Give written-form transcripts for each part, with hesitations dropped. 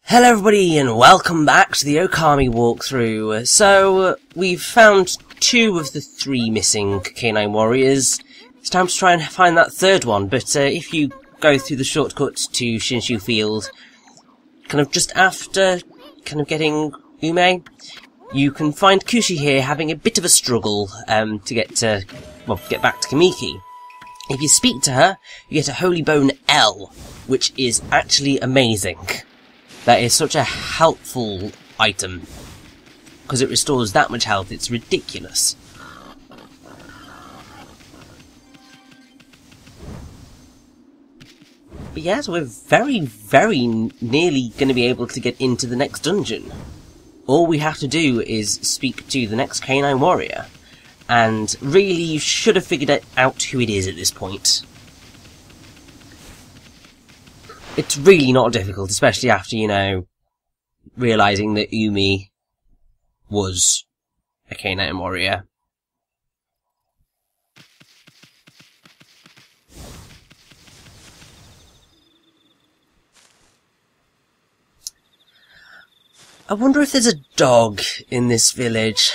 Hello everybody and welcome back to the Ōkami walkthrough. So, we've found 2 of the 3 missing canine warriors. It's time to try and find that 3rd one, but if you go through the shortcut to Shinshu Field, kind of just after kind of getting Ume, you can find Kushi here having a bit of a struggle to get back to Kamiki. If you speak to her, you get a Holy Bone L, which is actually amazing. That is such a helpful item, because it restores that much health, it's ridiculous. But yeah, so we're very, very nearly going to be able to get into the next dungeon. All we have to do is speak to the next canine warrior, and really you should have figured out who it is at this point. It's really not difficult, especially after, you know, realising that Umi was a canine warrior. I wonder if there's a dog in this village.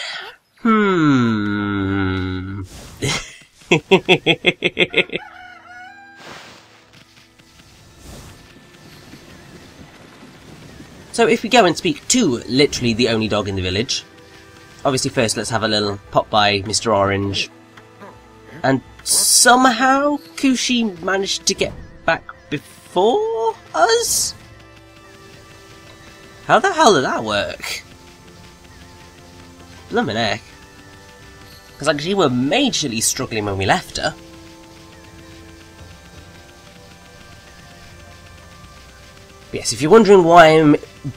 So if we go and speak to literally the only dog in the village, obviously first let's have a little pop by Mr. Orange. And somehow Kushi managed to get back before us? How the hell did that work? Blimmin' heck. Because like she were majorly struggling when we left her. Yes, if you're wondering why I'm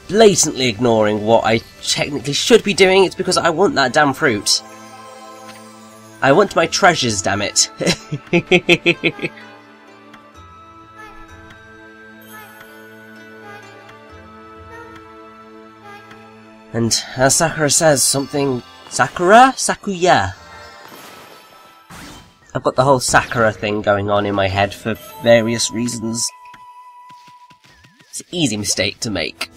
blatantly ignoring what I technically should be doing, it's because I want that damn fruit. I want my treasures, damn it. And as Sakura says, something... Sakura? Sakuya? I've got the whole Sakura thing going on in my head for various reasons. It's an easy mistake to make.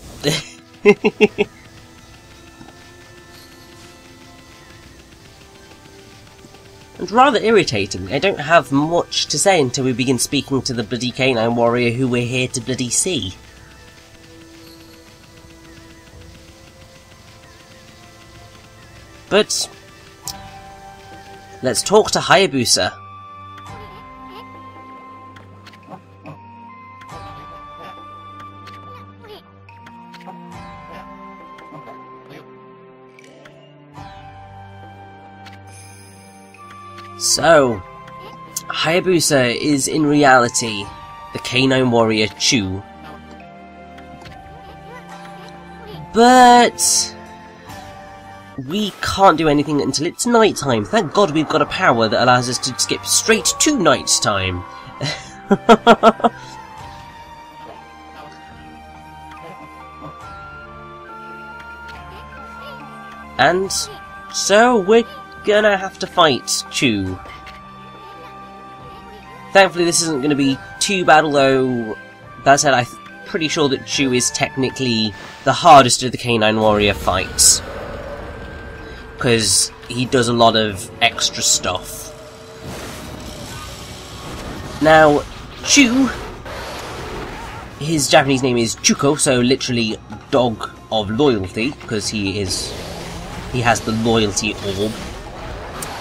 And rather irritating, I don't have much to say until we begin speaking to the bloody canine warrior who we're here to bloody see. But let's talk to Hayabusa. So, Hayabusa is in reality the canine warrior Chu. But we can't do anything until it's night time. Thank God we've got a power that allows us to skip straight to night time. And so we're gonna have to fight Chu. Thankfully this isn't gonna be too bad, although that said I'm pretty sure that Chu is technically the hardest of the canine warrior fights, because he does a lot of extra stuff. Now, Chu, his Japanese name is Chuko, so literally dog of loyalty, because he has the loyalty orb.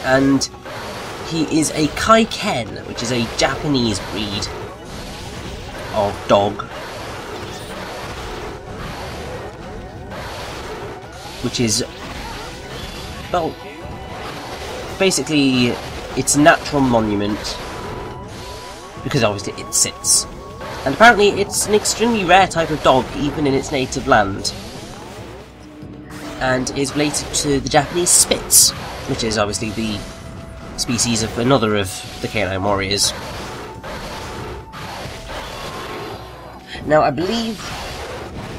And he is a Kaiken, which is a Japanese breed of dog, which is, well, basically it's a natural monument, because obviously it sits. And apparently it's an extremely rare type of dog, even in its native land. And is related to the Japanese Spitz, which is obviously the species of another of the canine warriors. Now I believe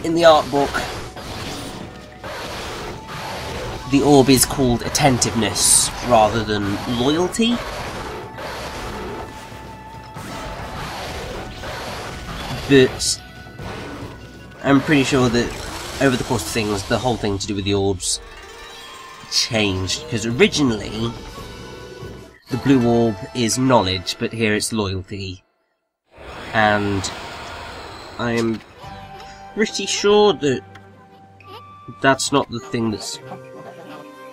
in the art book the orb is called attentiveness rather than loyalty. But I'm pretty sure that over the course of things, the whole thing to do with the orbs changed, because originally the blue orb is knowledge, but here it's loyalty. And I am pretty sure that that's not the thing that's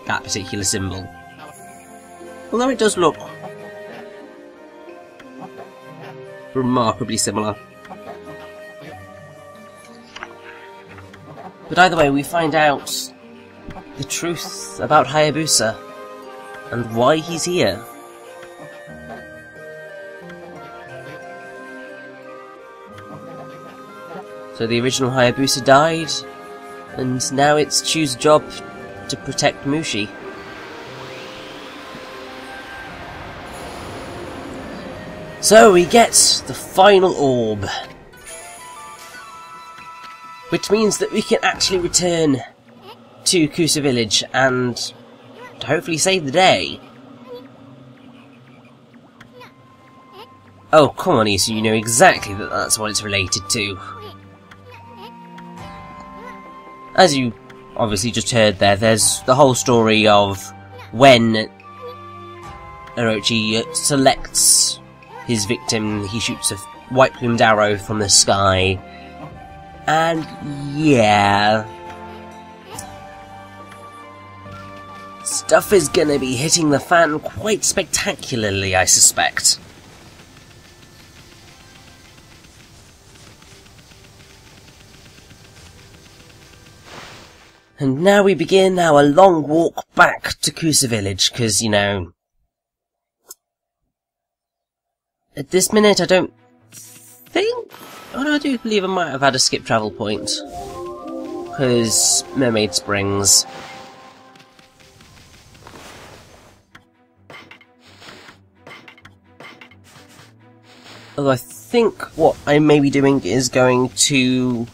that particular symbol. Although it does look remarkably similar. But either way, we find out the truth about Hayabusa and why he's here. So the original Hayabusa died, and now it's Chu's job to protect Mushi. So we get the final orb, which means that we can actually return to Kusa village and hopefully save the day. Oh, come on, Issun, you know exactly that that's what it's related to. As you obviously just heard there, there's the whole story of when Orochi selects his victim, he shoots a white-plumed arrow from the sky, and yeah, stuff is gonna be hitting the fan quite spectacularly, I suspect. And now we begin our long walk back to Kusa village, because, you know, at this minute I don't think... Oh no, I do believe I might have had a skip travel point. Because Mermaid Springs. Although I think what I may be doing is going to...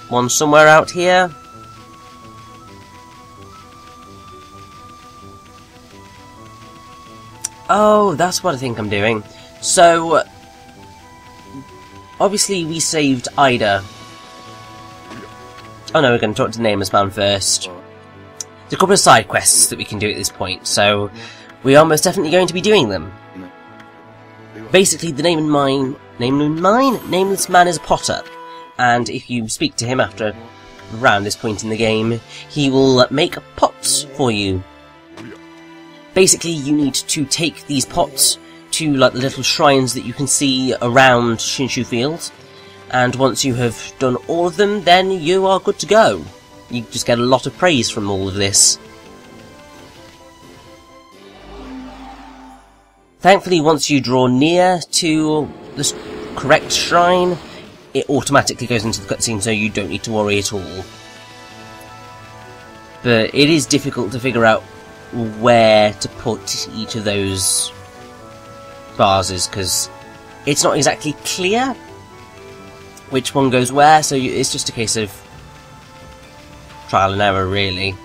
one somewhere out here. Oh, that's what I think I'm doing. So, obviously we saved Ida. Oh no, we're going to talk to the Nameless Man first. There's a couple of side quests that we can do at this point, so we are most definitely going to be doing them. Basically, the Nameless Man is a potter. And if you speak to him after around this point in the game, he will make pots for you. Basically, you need to take these pots to like the little shrines that you can see around Shinshu Field, and once you have done all of them, then you are good to go. You just get a lot of praise from all of this. Thankfully, once you draw near to the correct shrine, it automatically goes into the cutscene, so you don't need to worry at all. But it is difficult to figure out where to put each of those vases, because it's not exactly clear which one goes where, so it's just a case of trial and error, really.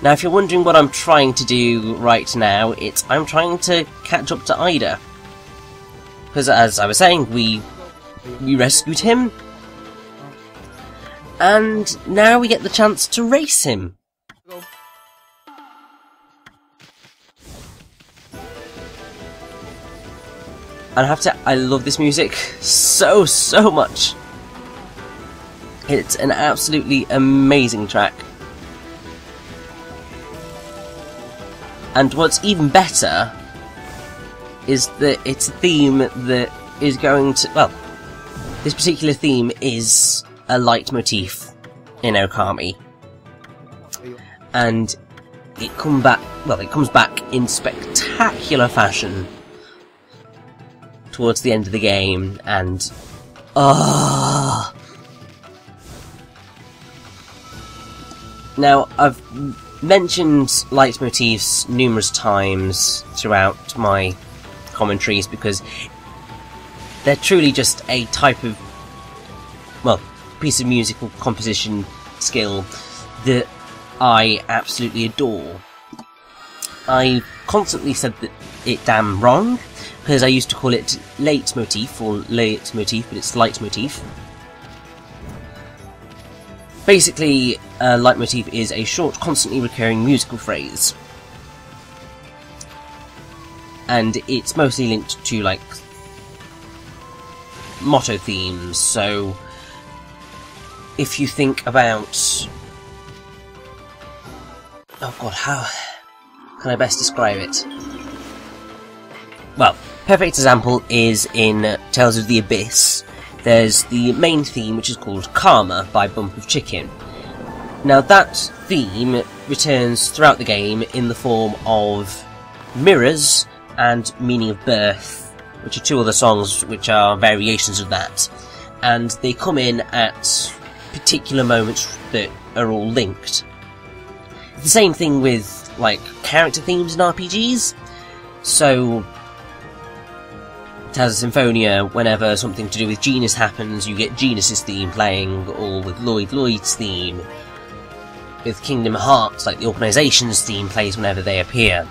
Now, if you're wondering what I'm trying to do right now, I'm trying to catch up to Ida. Because, as I was saying, we rescued him, and now we get the chance to race him. And I love this music so much. It's an absolutely amazing track. And what's even better is that it's a theme that is going to... Well, this particular theme is a leitmotif in Ōkami. And it comes back in spectacular fashion towards the end of the game, and... Now, I've mentioned leitmotifs numerous times throughout my commentaries because they're truly just a type of, well, piece of musical composition skill that I absolutely adore. I constantly said that it damn wrong, because I used to call it leitmotif, or leitmotif, but it's leitmotif. Basically, a leitmotif is a short, constantly recurring musical phrase. And it's mostly linked to, like, motto themes, so if you think about... Oh god, how can I best describe it? Well, perfect example is in Tales of the Abyss. There's the main theme, which is called Karma by Bump of Chicken. Now that theme returns throughout the game in the form of Mirrors and Meaning of Birth, which are two other songs which are variations of that. And they come in at particular moments that are all linked. It's the same thing with, like, character themes in RPGs. So, Tales of Symphonia, whenever something to do with Genus happens, you get Genus's theme playing, or with Lloyd's theme. With Kingdom Hearts, like, the organisation's theme plays whenever they appear.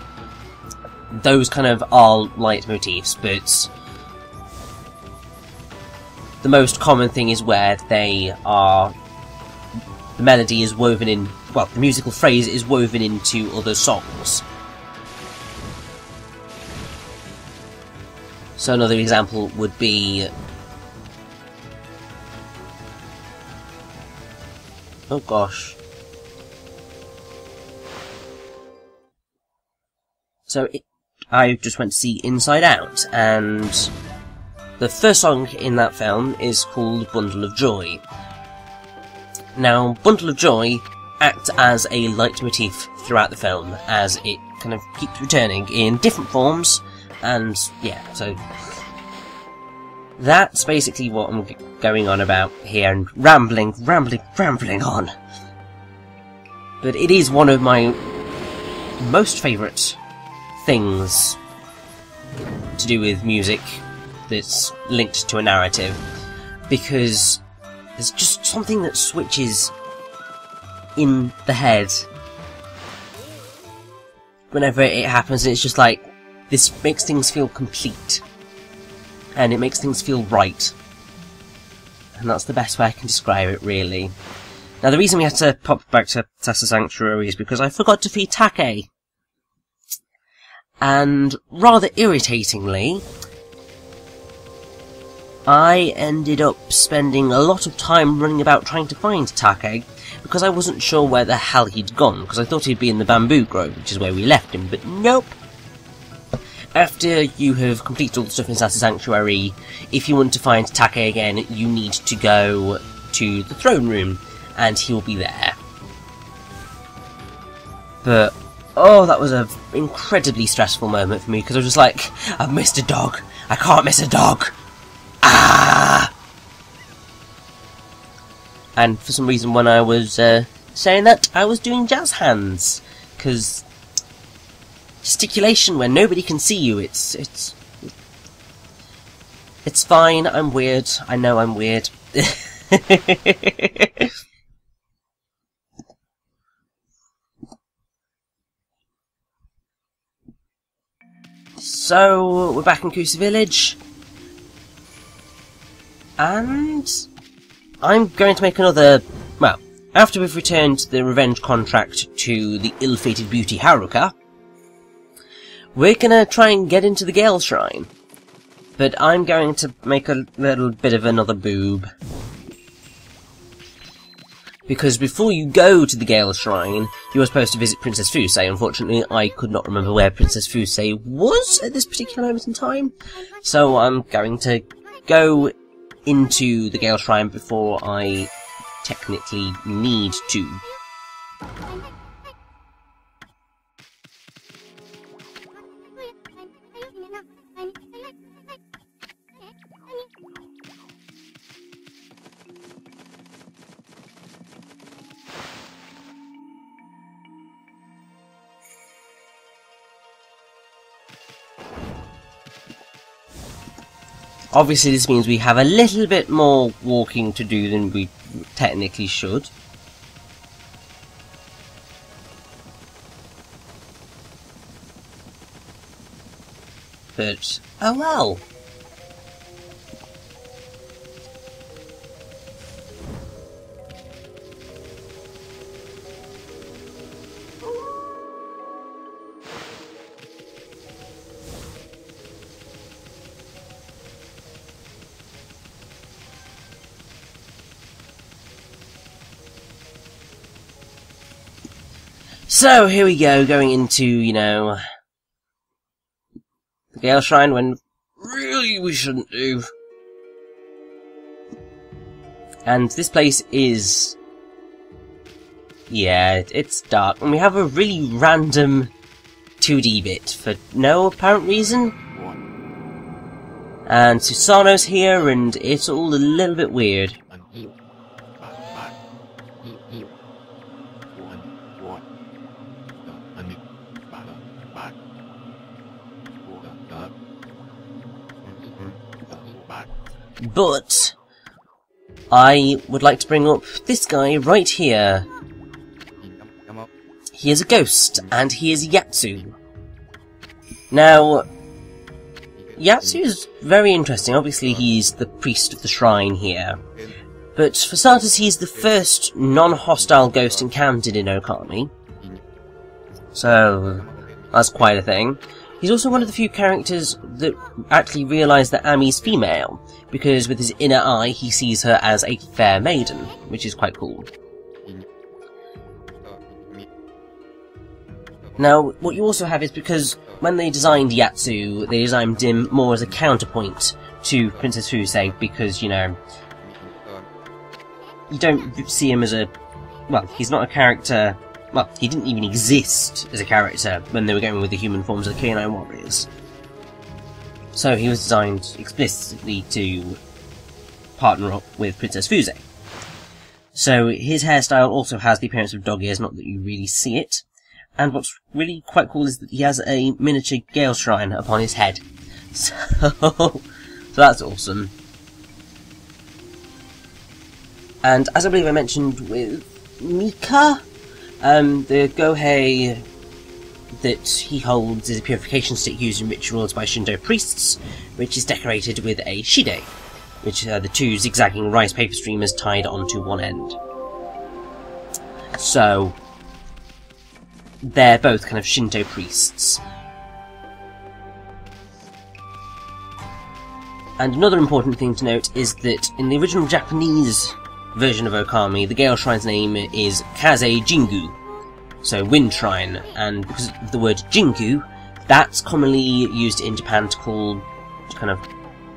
Those kind of are leitmotifs, but the most common thing is where they are... the melody is woven in... well, the musical phrase is woven into other songs. So another example would be... oh gosh. So I just went to see Inside Out, and the first song in that film is called Bundle of Joy. Now, Bundle of Joy acts as a leitmotif throughout the film, as it kind of keeps returning in different forms, and yeah, so that's basically what I'm going on about here, and rambling on. But it is one of my most favourite things to do with music that's linked to a narrative, because there's just something that switches in the head whenever it happens, and it's just like, this makes things feel complete, and it makes things feel right, and that's the best way I can describe it, really. Now, the reason we had to pop back to Tessa Sanctuary is because I forgot to feed Take, and rather irritatingly, I ended up spending a lot of time running about trying to find Take, because I wasn't sure where the hell he'd gone, because I thought he'd be in the bamboo grove, which is where we left him, but nope. After you have completed all the stuff in Tessa Sanctuary, if you want to find Take again, you need to go to the throne room, and he'll be there. But, oh, that was an incredibly stressful moment for me, because I was just like, I've missed a dog. I can't miss a dog. Ah! And for some reason, when I was saying that, I was doing jazz hands, because gesticulation when nobody can see you, it's fine, I'm weird, I know I'm weird. So, we're back in Kusa Village, and I'm going to make another, well, after we've returned the revenge contract to the ill-fated beauty Haruka, we're gonna try and get into the Gale Shrine. But I'm going to make a little bit of another boob. Because before you go to the Gale Shrine, you were supposed to visit Princess Fusei. Unfortunately, I could not remember where Princess Fusei was at this particular moment in time. So I'm going to go into the Gale Shrine before I technically need to. Obviously this means we have a little bit more walking to do than we technically should. but oh well. So, here we go, going into, you know, the Gale Shrine when really we shouldn't do. And this place is... yeah, it's dark. And we have a really random 2D bit for no apparent reason. And Susano's here, and it's all a little bit weird. But I would like to bring up this guy right here. He is a ghost, and he is Yatsu. Now, Yatsu is very interesting. Obviously, he's the priest of the shrine here. But for starters, he's the first non-hostile ghost encountered in Ōkami. So, that's quite a thing. He's also one of the few characters that actually realise that Ami's female, because with his inner eye he sees her as a fair maiden, which is quite cool. Now, what you also have is because when they designed Yatsu, they designed him more as a counterpoint to Princess Fusei, because, you know, you don't see him as a... well, he's not a character... well, he didn't even exist as a character when they were going with the human forms of the K9 warriors. So he was designed explicitly to partner up with Princess Fusei. So his hairstyle also has the appearance of dog ears, not that you really see it. And what's really quite cool is that he has a miniature Gale Shrine upon his head. So that's awesome. And as I believe I mentioned with Mika, the Gohei that he holds is a purification stick used in rituals by Shinto priests, which is decorated with a shide, which are the two zigzagging rice paper streamers tied onto one end. So, they're both kind of Shinto priests. And another important thing to note is that in the original Japanese version of Ōkami, the Gale Shrine's name is Kaze Jingu, so Wind Shrine, and because of the word Jingu, that's commonly used in Japan to call kind of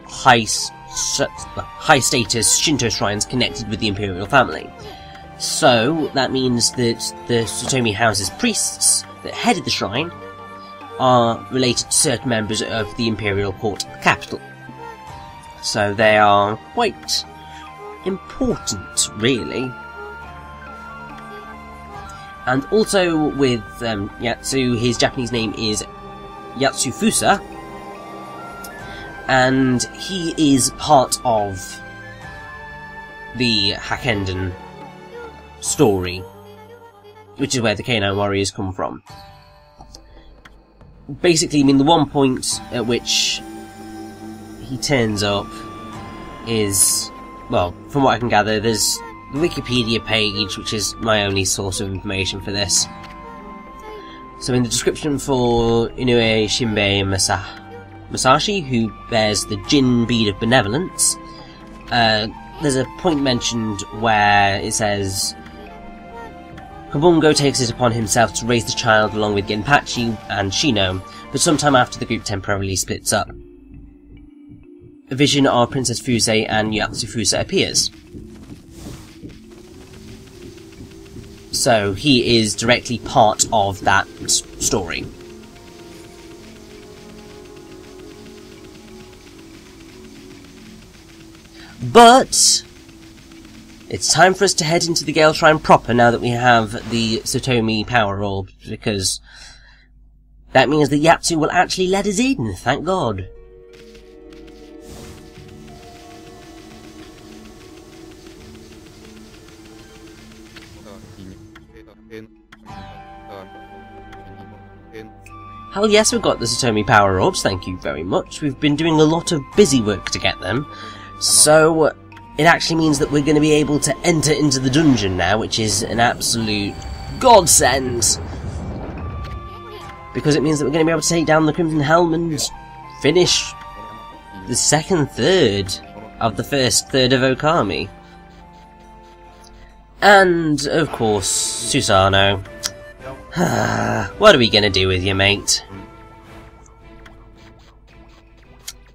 high-status Shinto shrines connected with the imperial family. So, that means that the Satomi house's priests that headed the shrine are related to certain members of the imperial court capital. So they are quite important, really. And also with Yatsu, his Japanese name is Yatsufusa, and he is part of the Hakenden story, which is where the K9 warriors come from. Basically, I mean, the one point at which he turns up is, well, from what I can gather, there's the Wikipedia page, which is my only source of information for this. So in the description for Inoue Shinbei Masashi, who bears the Jin Bead of Benevolence, there's a point mentioned where it says, Kobungo takes it upon himself to raise the child along with Genpachi and Shino, but sometime after the group temporarily splits up. A vision of Princess Fusei and Yatsufusa appears. So he is directly part of that story. But it's time for us to head into the Gale Shrine proper now that we have the Satomi power orb, because that means that Yatsu will actually let us in, thank God. Hell yes, we've got the Satomi power orbs, thank you very much. We've been doing a lot of busy work to get them. So, it actually means that we're going to be able to enter into the dungeon now, which is an absolute godsend. Because it means that we're going to be able to take down the Crimson Helm and finish the second third of the first third of Ōkami. And, of course, Susanoo. What are we gonna do with you, mate?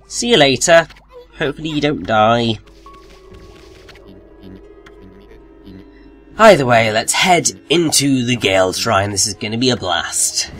See you later. Hopefully you don't die. Either way, let's head into the Gale Shrine. This is gonna be a blast.